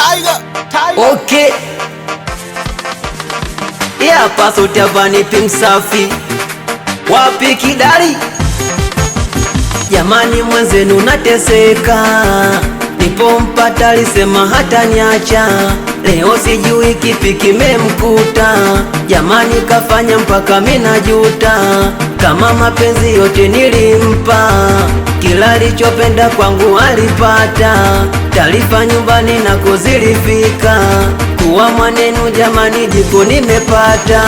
Tiger. Okay. Hapa sauti hapa ni Msafi. Wapi kidari? Jamani mwenzenu nateseka, nipompata alisema hata niacha. Leo sijui kipi kimemkuta, jamani kafanya mpaka mina juta. Kama mapenzi yote nilimpa, kila alichopenda kwangu alipata. Taarifa nyumbani nako zilifika, kuwa mwanenu jamani jiko nimepata.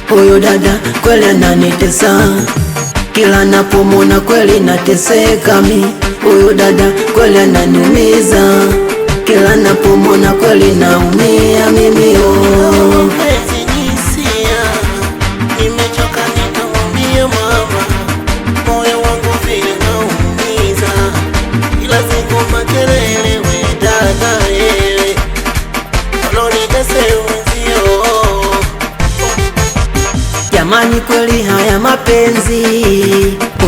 Huyo dada kweli ananitesa, kila napomona kweli nateseka mi. Huyo dada kweli ananiumiza, kila napomona kweli naumia mimi. Jamani kweli haya mapenzi,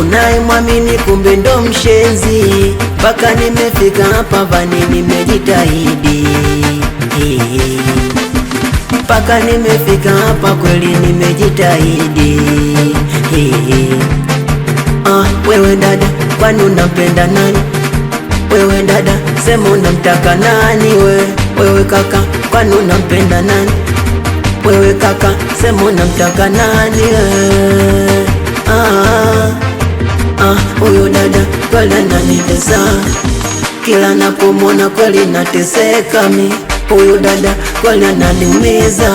unayemwamini kumbe ndo mshenzi. Mpaka nimefika hapa vani nimejitahidi, mpaka nimefika hapa kweli nimejitahidi. Wewe dada kwani unampenda nani? Wewe dada sema unamtaka nani? Wewe kaka kwani unampenda nani? Wewe kaka sema unamtaka nani? Huyo dada kweli ananitesa, kila napomona kweli nateseka mi. Huyo dada kweli ananiumiza,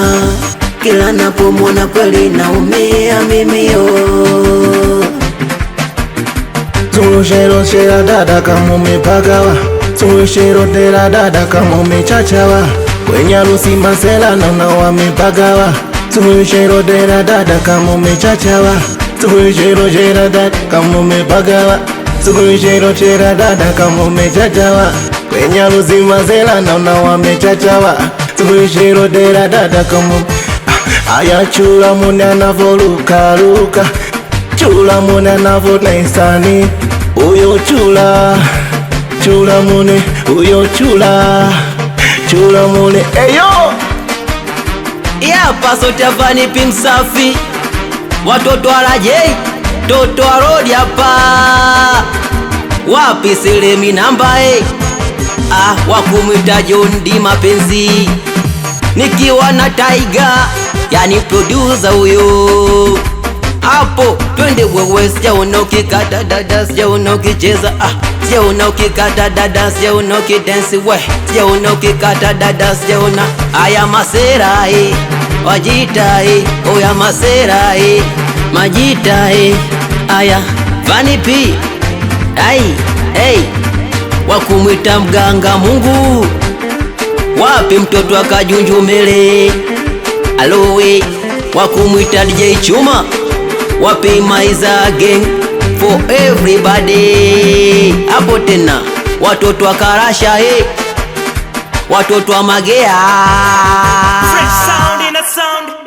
kila napomona kweli naumia mimi. Zulushero shera dada kama umepagawa, zulushero tera dada kama umechachawa. Kwenye harusi masela naona wamepagawa, zulushero tera dada kama umechachawa. Zulushero shera dada kama umepagawa, zulushero tera dada kama umechachawa. Kwenye harusi masela naona wamechachawa, zulushero tera dada kama aya chula mune anavoruka ruka, chula mune anavonaisani. Uyo chula, chula mune, uyo chula, chula mune. Eyo hapa sauti hapa ni Msafi. Watoto warajei, toto warodi hapa. Wapi Selemi namba wakumwita John D mapenzi, nikiwa na Tiger yani producer huyo. Hapo twende wewe, sijaona ukikata dada, sijaona ukicheza sijaona ukikata dada, sijaona ukidance we, sijaona ukikata dada, sijaona. Aya masera wajita oya masera majita aya Vanny P wakumwita mganga Mungu. Wapi mtoto akajunjumele alowe, wakumwita DJ Chuma. Wapi Maiza gang for everybody. Hapo tena watoto wa Karasha watoto wa Magea. Fresh sound in a sound.